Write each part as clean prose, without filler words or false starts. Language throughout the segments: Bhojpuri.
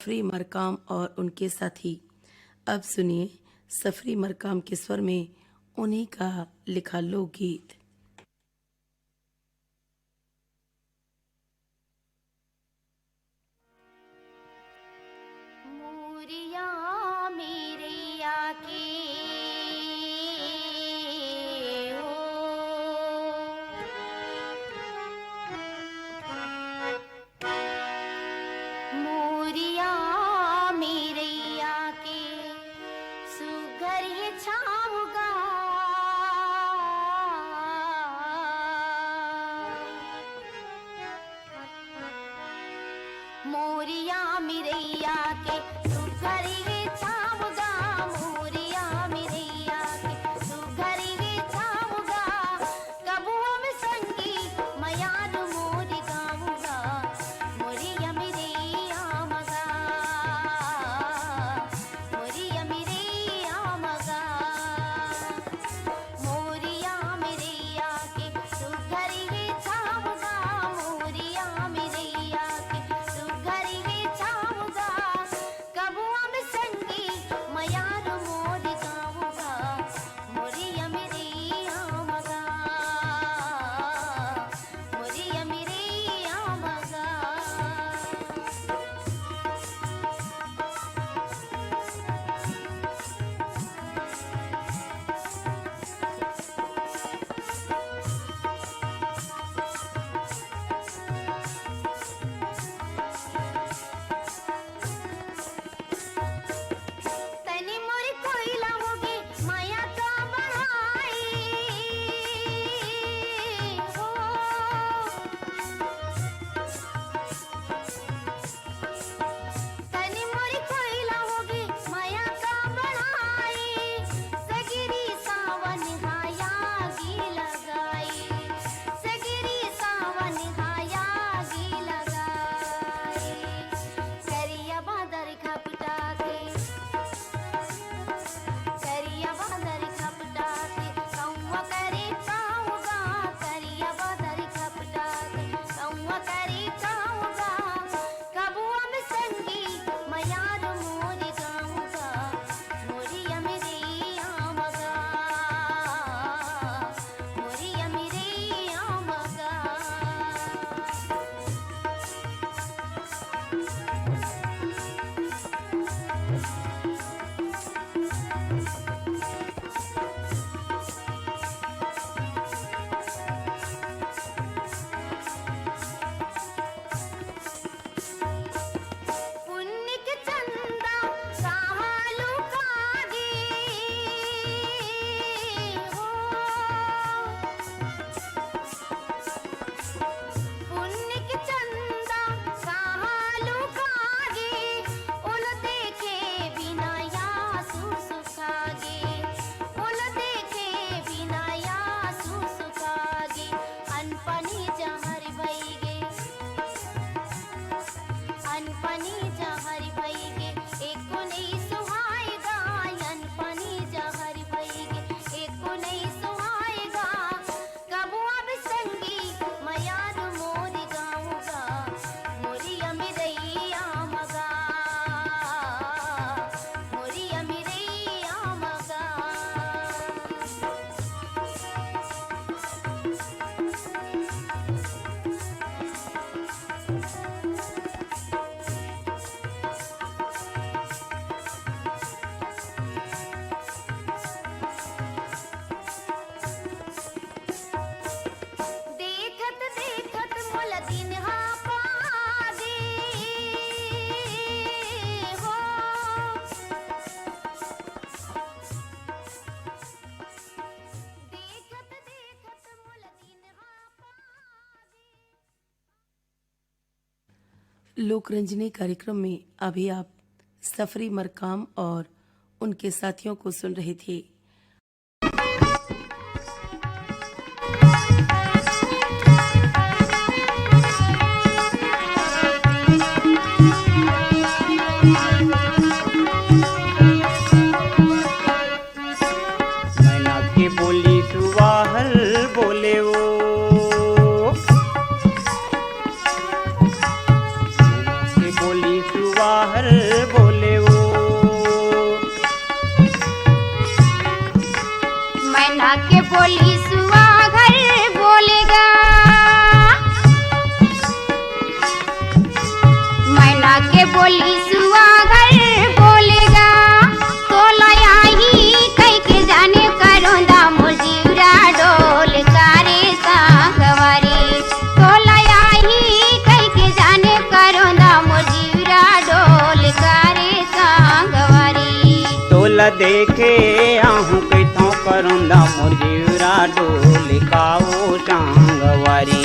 सफरी मरकाम और उनके साथी। अब सुनिए सफरी मरकाम के स्वर में उन्हीं का लिखा लोकगीत। मोरिया मेरे आके हो, मोरिया मेरे आके सुगर ये छाऊंगा, मोरिया मेरे आके सुगर ये छाऊंगा, मोरिया मेरे आके सुगर ये छाऊंगा, कबुआ में संगी मयान मोरी गाऊंगा, मोरिया मेरे आमगा, मोरिया मेरे आमगा, मोरिया मेरे आके सुगर ये छाऊंगा, मोरिया मेरे आके सुगर ये छाऊंगा, कबुआ में संगी मयान मोरी गाऊंगा, मोरिया मेरे आमगा, मोरिया मेरे आमगा। तनी मोरी कोयला होगी माया का बढ़ाई हो, तनी मोरी कोयला होगी माया का बढ़ाई, सगिरी सावन हाया गी लगाई, सगिरी सावन हाया गी लगाई, करिया बादर खपटा के, करिया बादर खपटा के कौवा करे काऊंगा, करिया बादर खपटा के कौवा करे काऊंगा, कबुआ में संगी मयार मोरी गाऊंगा, मोरिया मेरे आमगा, मोरिया मेरे आमगा। पुण्य के चंदा कहालू कागी हो, पुण्य के चंदा कहालू कागी, उन देखे बिना यासु सुखागे, उन देखे बिना यासु सुखागे, अनपनी जहर भईगे, अनपनी जहर भईगे, एको नहीं सुहाएगा, अनपनी जहर भईगे, एको नहीं सुहाएगा, कबुआ में संगी मयान मोरी गाऊंगा, मोरिया मेरे आमगा, मोरिया मेरे आमगा। देखत देखत मोल दिन हा पागे हो, देखत देखत मोल दिन हा पागे। लोकरंजनी कार्यक्रम में अभी आप सफरी मरकाम और उनके साथियों को सुन रहे थे। मैना के बोली सुवाहल बोले वो, मैना के बोली सुवाहल सुवाहर बोले वो। मैना के बोली सुहागर बोलेगा, मैना के बोली सुहागर बोलेगा, तो लयाही कह के जाने करोंदा मुजीरा डोल कारे सांगवारी, तो लयाही कह के जाने करोंदा मुजीरा डोल कारे सांगवारी। तोला देखे आहूं कैथों करोंदा मुरजीरा डोल काओ सांगवारी।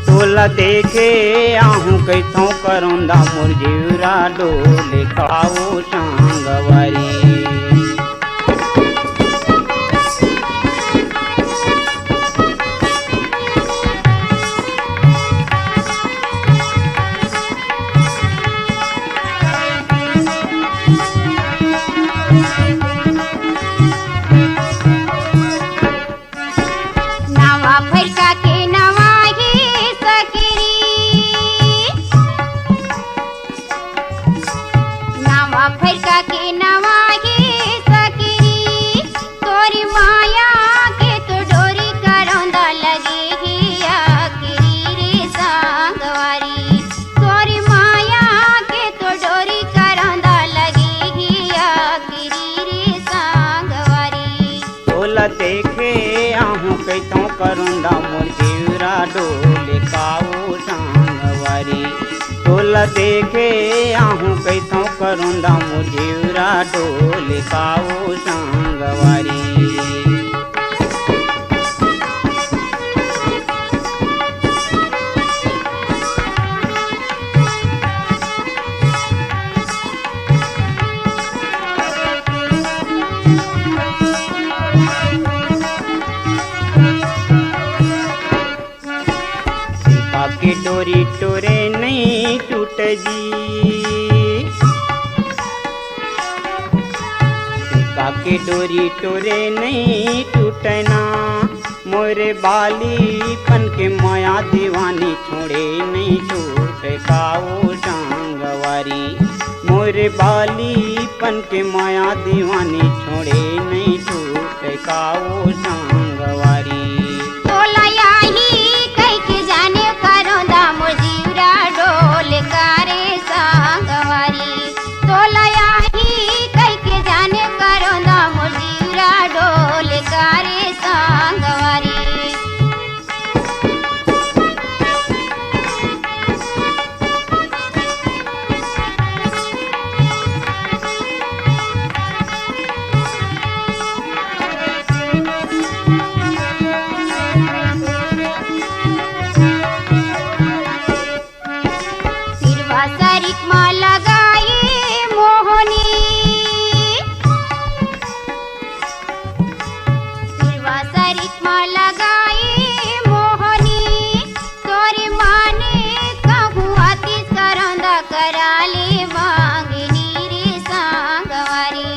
तोला देखे आहूं कैथों करोंदा मुरजीरा डोल काओ सांगवारी। नावा फरका के नवाही सकिरी, नावा फरका के नवाही सकिरी, तोरी माया के तो डोरी करोंदा लगे ही आखिरी रे सांगवारी, तोरी माया के तो डोरी करोंदा लगे ही आखिरी रे सांगवारी। तोला देखे आहूं कैथों करोंदा मुरजीरा डोल काओ सांगवारी। तोला देखे आहूं कैथों करोंदा मुरजीरा डोल काओ सांगवारी। सीता की डोरी टोरे नहीं टूट जी, सीता की डोरी टोरे नहीं टूटना, मोरे बाली पन के माया दीवानी छोड़े नहीं छूट काओ सांगवारी। मोरे बाली पन के माया दीवानी छोड़े नहीं छूट काओ सांगवारी। तोला याही कह के जाने करोंदा मुजीरा डोल कारे सांगवारी, तोला याही कह के जाने करोंदा मुजीरा डोल कारे सांगवारी। सिरवा सरिक माँ लगाई मोहनी, सिरवा सरिक माँ लगाई मोहनी, तोरी माने कहूँ आती करोंदा कराले मांगनी रे सांगवारी,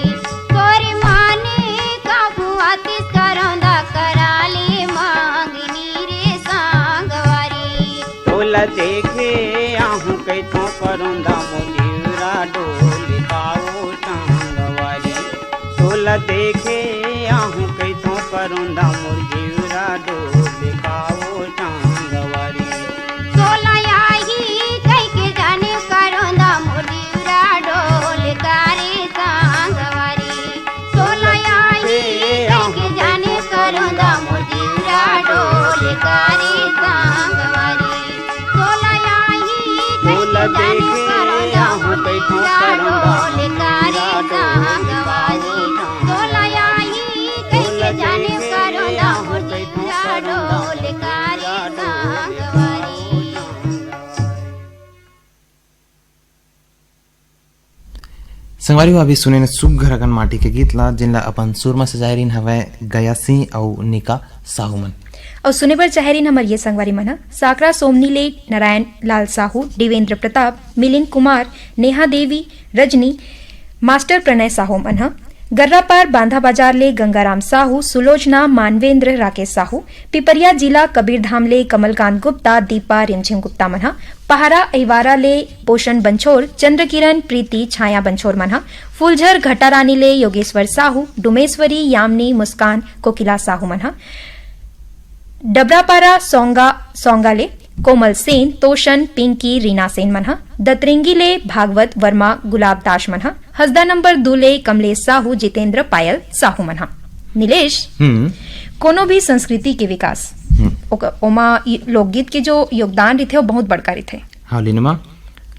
तोरी माने कहूँ आती करोंदा कराले मांगनी रे सांगवारी। तोला देखे आहूं कैथों करोंदा मुरजीरा डोल काओ सांगवारी। तोला देखे आहूं कैथों करोंदा मुरजीरा डोल काओ सांगवारी। तोला याही कह के जाने करोंदा मुजीरा डोल कारे सांगवारी, तोला याही कह के जाने करोंदा मुजीरा डोल कारे सांगवारी, तोला याही कह तोला के जाने देखे करोंदा आहूं कैथों मुजीरा करोंदा डोल कारे सांगवारी, तोला याही कह के जाने करोंदा मुजीरा डोल कारे सांगवारी। संगवारी अभी सुने सुख घरकन माटी के गीत ला जिनला अपन सुर में सजायरीन हवे गया सिंह और निका साहुमन। और सुने पर चाहरीन हमर ये संगवारी मना साकरा सोमनी लेट, नारायण लाल साहू, देवेंद्र प्रताप, मिलिंद कुमार, नेहा देवी, रजनी, मास्टर प्रणय साहू मन गर्रापार बांधा बाजार ले गंगाराम साहू, सुलोचना मानवेंद्र राकेश साहू, पिपरिया जिला कबीरधाम ले कमलकांत गुप्ता, दीपा रिमझिम गुप्ता मनहा, पहारा अहिवारा ले पोषण बंछोर, चंद्रकिरण प्रीति छाया बंछोर मनहा, फूलझर घटारानी ले योगेश्वर साहू, डुमेश्वरी यामनी मुस्कान कोकिला साहू मनहा, डबरापारा सोंगा ले कोमल सेन, तोशन पिंकी रीना सेन मनहा, दतरिंगी ले भागवत वर्मा गुलाब दास मनहा, हसदा नंबर 2 ले कमलेश साहू, जितेंद्र पायल साहू मनहा। नीलेश, कोनो भी संस्कृति के विकास ओमा लोकगीत के जो योगदान रहे वो बहुत बड़का रहे। हाँ लिनमा,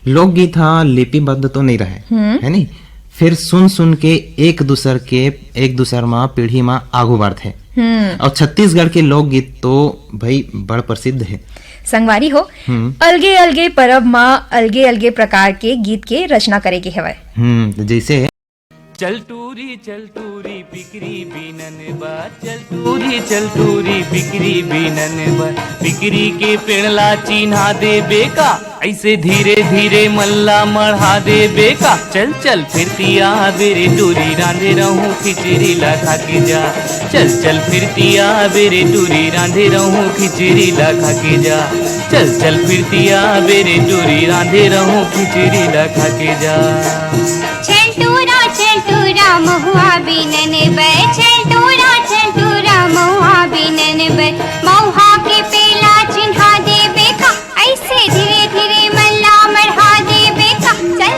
लोकगीत हाँ लिपिबद्ध तो नहीं रहे है नी, फिर सुन सुन के एक दूसर माँ पीढ़ी माँ आगू बढ़ थे। और छत्तीसगढ़ के लोकगीत तो भाई बड़ प्रसिद्ध है। संगवारी हो, अलगे अलगे परब माँ अलगे अलगे प्रकार के गीत के रचना करेगी हवय। जैसे चल टूरी बिक्री बीनन बा, चल टूरी बिक्री बीनन बा, बिक्री के पेड़ला चिन्हा दे बेका, ऐसे धीरे धीरे मल्ला मढ़ा दे बेका, चल फिरतिया बेरे टूरी रांधे रहूं खिचड़ी ला खा के जा, चल फिरतिया बेरे टूरी रांधे रहूं खिचड़ी ला खा के जा, चल फिरतिया बेरे टूरी रांधे रहूं खिचड़ी ला खा के जा। छेलटूरा महुआ बीनन बे, छेलटूरा महुआ बीनन बे, महुआ के पेला चिन्हा दे बेका, ऐसे धीरे धीरे मल्ला मढ़ा दे बेका,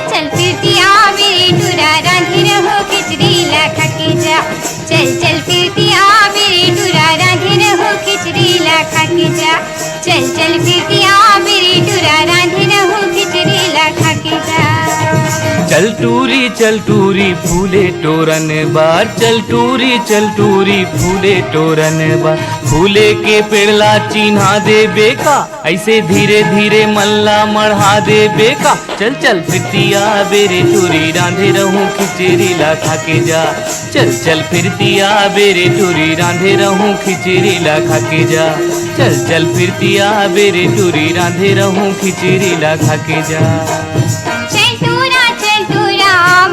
चल फिरतिया बेरे टूरा रांधे रहो खिचड़ी ला खा के जा, चल फिरतिया बेरे टूरा रांधे रहो खिचड़ी ला खा के जा, चल फिरतिया बेरे टूरा रांधे रहो खिचड़ी ला खा के जा। चल टूरी फूले टोरन बार, चल टूरी फूले टोरन बार, फूले के पेड़ला चिन्हा दे बेका, ऐसे धीरे धीरे मल्ला मढ़ा दे बेका, चल फिरतिया बेरे टूरी रांधे रहूं खिचड़ी ला खा के जा, चल फिरतिया बेरे टूरी रांधे रहूं खिचड़ी ला खा के जा, चल फिरतिया बेरे टूरी रांधे रहूं खिचड़ी ला खा के जा।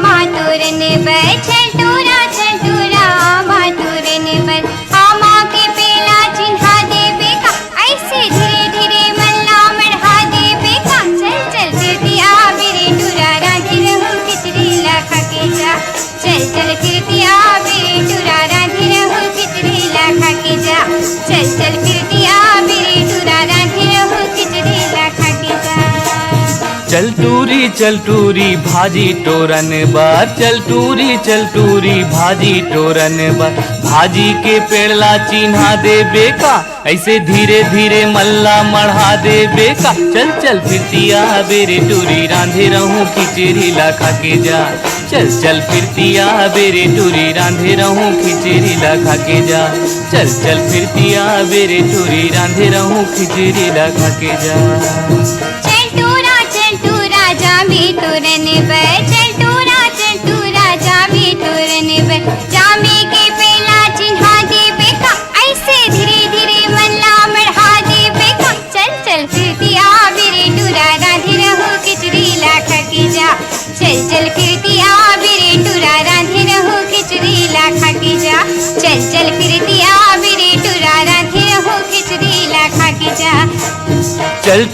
मातुरन बे, छेलटूरा मातुरन बे, आमा के पेला चिन्हा दे बेका, ऐसे धीरे धीरे मल्ला मढ़ा दे बेका, चल फिरतिया बेरे टूरा रांधे रहूं खिचड़ी ला खा के जा, चल फिरतिया बेरे टूरा रांधे रहूं खिचड़ी ला खा के जा, चल फिरतिया बेरे टूरा रांधे रहूं खिचड़ी ला खा के जा। चल टूरी भाजी टोरन बार, चल टूरी भाजी टोरन बार, भाजी के पेड़ला चिन्हा दे बेका, ऐसे धीरे धीरे मल्ला मढ़ा दे बेका, चल फिरतिया बेरे टूरी रांधे रहूं खिचड़ी ला खा के जा, चल फिरतिया बेरे टूरी रांधे रहूं खिचड़ी ला खा के जा, चल फिरतिया बेरे टूरी रांधे रहूं खिचड़ी ला खा के जा। जामी तुरन बे, छेलटूरा जामी तुरन बे, जामी के पेला चिन्हा दे बेका, ऐसे धीरे धीरे मल्ला मढ़ा दे बेका, चल फिरतिया बेरे टूरा रांधे रहो खिचड़ी ला खा के जा, चल फिरतिया बेरे टूरा रांधे रहो खिचड़ी ला खा के जा, चल फिरतिया बेरे टूरा रांधे रहो खिचड़ी ला खा के जा। चल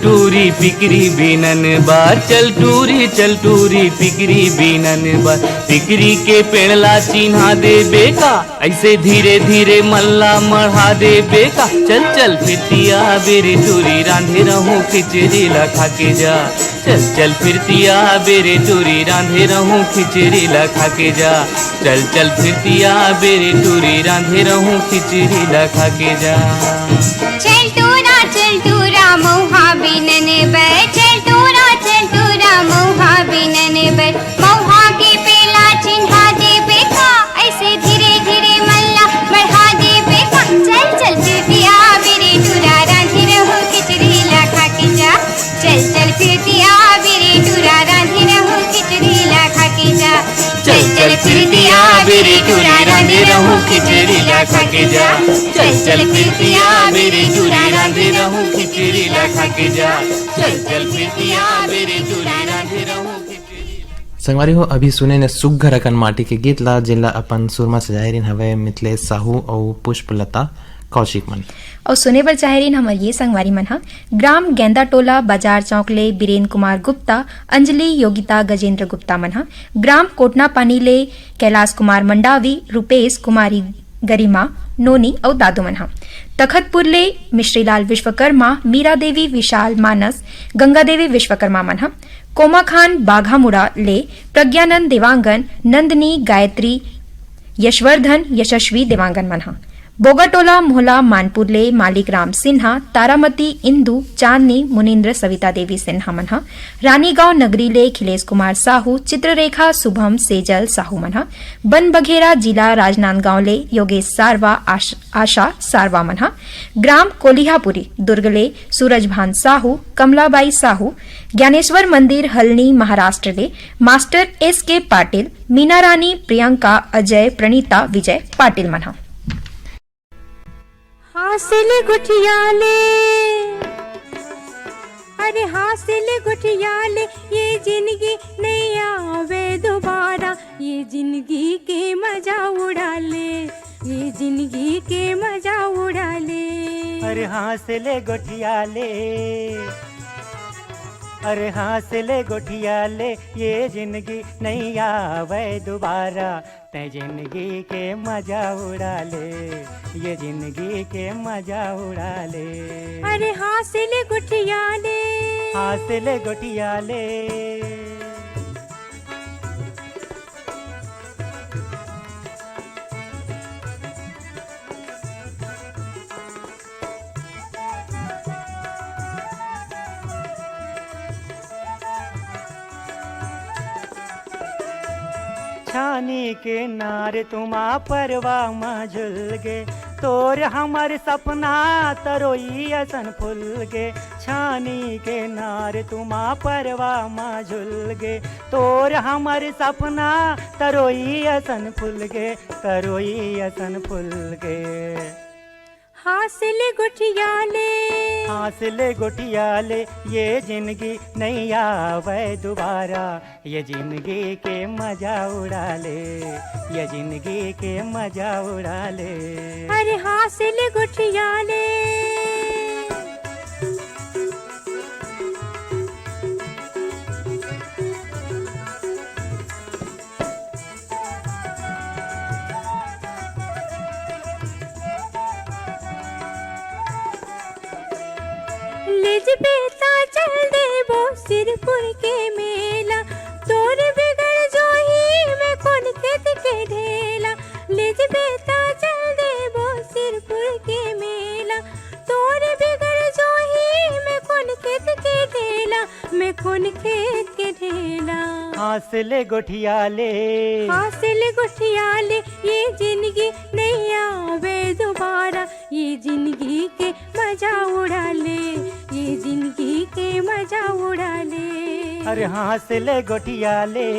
टूरी बिक्री बीनन बार, चल टूरी बिक्री बीनन बार, बिक्री के पेड़ला चिन्हा दे बेका, ऐसे धीरे धीरे मल्ला मढ़ा दे बेका, चल फिरतिया बेरे टूरी रांधे रहूं खिचड़ी ला खा के जा, चल फिरतिया बेरे टूरी रांधे रहूं खिचड़ी ला खा के जा, चल फिरतिया बेरे टूरी रांधे रहूं खिचड़ी ला खा के जा। छेलटूरा महुआ बीनन बे, छेलटूरा महुआ बीनन बे, महुआ के पेला चिन्हा दे बेका, ऐसे धीरे धीरे मल्ला मढ़ा दे बेका, चल फिरतिया बेरे टूरा रांधे रहूं खिचड़ी ला खा के जा, चल फिरतिया बेरे टूरा रांधे रहूं खिचड़ी ला खा के जा, चल फिरतिया बेरे टूरा रांधे रहूं खिचड़ी ला खा के जा, चल फिरतिया बेरे टूरा रांधे रहूं खिचड़ी ला खा के जा, चल फिरतिया बेरे टूरा रांधे रहूं खिचड़ी। संगवारी हो अभी सुने ने सुग्घर अकन माटी के गीत ला जिला अपन सुरमा सजायरिन हवे मिथिलेश साहू और पुष्पलता कौशिक मन और सुने बर चाहेरिन हमर ये संगवारी मन हा ग्राम गेंदा टोला बाजार चौक ले बीरेन कुमार गुप्ता अंजलि योगिता गजेंद्र गुप्ता मन हा ग्राम कोटना पानी ले कैलाश कुमार मंडावी रूपेश कुमारी गरिमा नोनी और दादू मन हा तखतपुर ले मिश्रीलाल विश्वकर्मा मीरा देवी विशाल मानस गंगा देवी विश्वकर्मा मन हा कोमा खान बाघामुड़ा ले प्रज्ञानंद देवांगन नंदनी गायत्री यशवर्धन यशस्वी देवांगन मन हा बोगाटोला मोहला मानपुर ले मालिक राम सिन्हा तारामती इंदु चांदनी मुनिंद्र सविता देवी सिन्हा मनहा रानीगांव नगरी ले खिलेश कुमार साहू चित्ररेखा शुभम सेजल साहू मनहा बन बघेरा जिला राजनांदगांव ले योगेश सारवा आशा सारवा मनहा ग्राम कोलिहापुरी दुर्ग ले सूरजभान साहू कमलाबाई साहू ज्ञानेश्वर मंदिर हलनी महाराष्ट्र ले मास्टर एस के पाटिल मीना रानी प्रियंका अजय प्रणीता विजय पाटिल मनहा हासिल गुठियाले अरे हासिल गुठियाले ये जिंदगी नहीं आवे दोबारा ये जिंदगी के मजा उड़ा ले ये जिंदगी के मजा उड़ा ले अरे हासिल गुठियाले अरे हासिल गुठियाले ये जिंदगी नहीं आवे दोबारा ते जिंदगी के मजा उड़ा ले ये जिंदगी के मजा उड़ा ले अरे हासिल गुठियाले हासिल गुठियाले छानी के नार तुमा परवा मा झुल गे तोर हमर सपना तरोई असन फुल गे छानी के नार तुमा परवा मा झुल गे तोर हमर सपना तरोई असन फुल गे तरोई असन फुल गे हासिल गुठियाले हासिल गुठियाले ये जिंदगी नहीं आवे दोबारा ये जिंदगी के मजा उड़ा ले ये जिंदगी के मजा उड़ा ले अरे हासिल गुठियाले लेज बेता चल देबो सिरपुर के मेला तोर बिगड़ जो ही मैं कौन खेत के ढेला लेज बेता चल देबो सिरपुर के मेला तोर बिगड़ जो ही मैं कौन खेत के ढेला मैं कौन खेत के ढेला हासिल गुठियाले हासिल गुठियाले ये जिंदगी नहीं आवे दोबारा ये जिंदगी के मजा उड़ा ले ये जिंदगी के मजा उड़ा ले अरे हासिल गुठियाले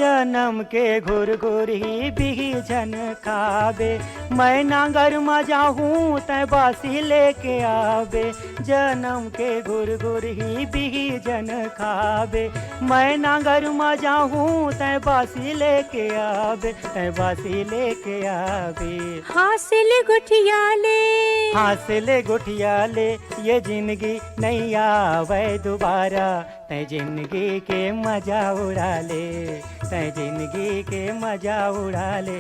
जन्म के घुर घुर ही बिही जन खाबे मैं नांगर मजा हूँ तय बासी लेके आवे जन्म के घुर घुर ही बिही जन खाबे मैं नांगर मजा हूँ तय बासी लेके आवे तय बासी लेके आवे हासिल गुठियाले हासिल गुठियाले ये जिंदगी नहीं आवे दोबारा तय जिंदगी के मजा उड़ा ले तय जिंदगी के मजा उड़ा ले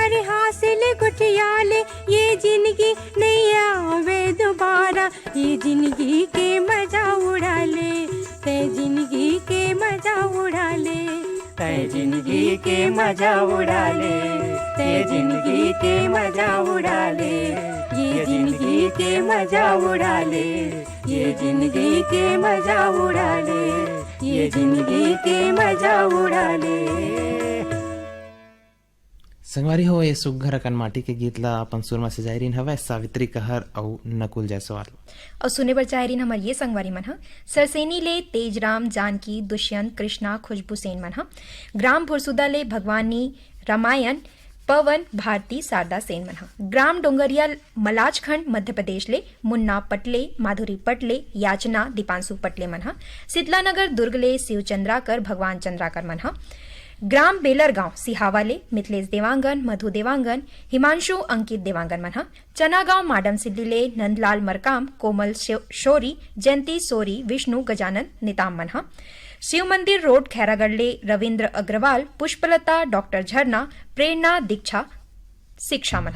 अरे हासिल गुठियाले ये जिंदगी नहीं आवे दोबारा ये जिंदगी के मजा उड़ा ले तय जिंदगी के मजा उड़ा ले तय जिंदगी के मजा उड़ा ले तय जिंदगी के मजा उड़ा ले ये जिंदगी के मजा उड़ा ले ये जिंदगी के मजा उड़ा ले ये जिंदगी के मजा उड़ा ले संगवारी हो ये सुघर अकन माटी के गीत ला अपन सुरमा से जायरीन हवे सावित्री कहर और नकुल जायसवाल। और सुने बर चाहरीन हमर ये संगवारी मन ह सरसेनी ले तेजराम जानकी दुष्यंत कृष्णा खुशबू सेन मन ह ग्राम भुरसुदा ले भगवानी रामायण पवन भारती शारदा सेन मन ह ग्राम डोंगरिया मलाजखंड मध्य प्रदेश ले मुन्ना पटले माधुरी पटले याचना दीपांशु पटले मन ह शीतला नगर दुर्ग ले शिव चंद्राकर भगवान चंद्राकर मन ह ग्राम बेलर गांव सिहावा ले मिथिलेश देवांगन मधु देवांगन हिमांशु अंकित देवांगन मन ह चना गांव माडम सिल्ली ले नंदलाल मरकाम कोमल शोरी जयंती सोरी विष्णु गजानन निताम मन ह शिव मंदिर रोड खैरागढ़ ले रविंद्र अग्रवाल पुष्पलता डॉक्टर झरना प्रेरणा दीक्षा शिक्षा मन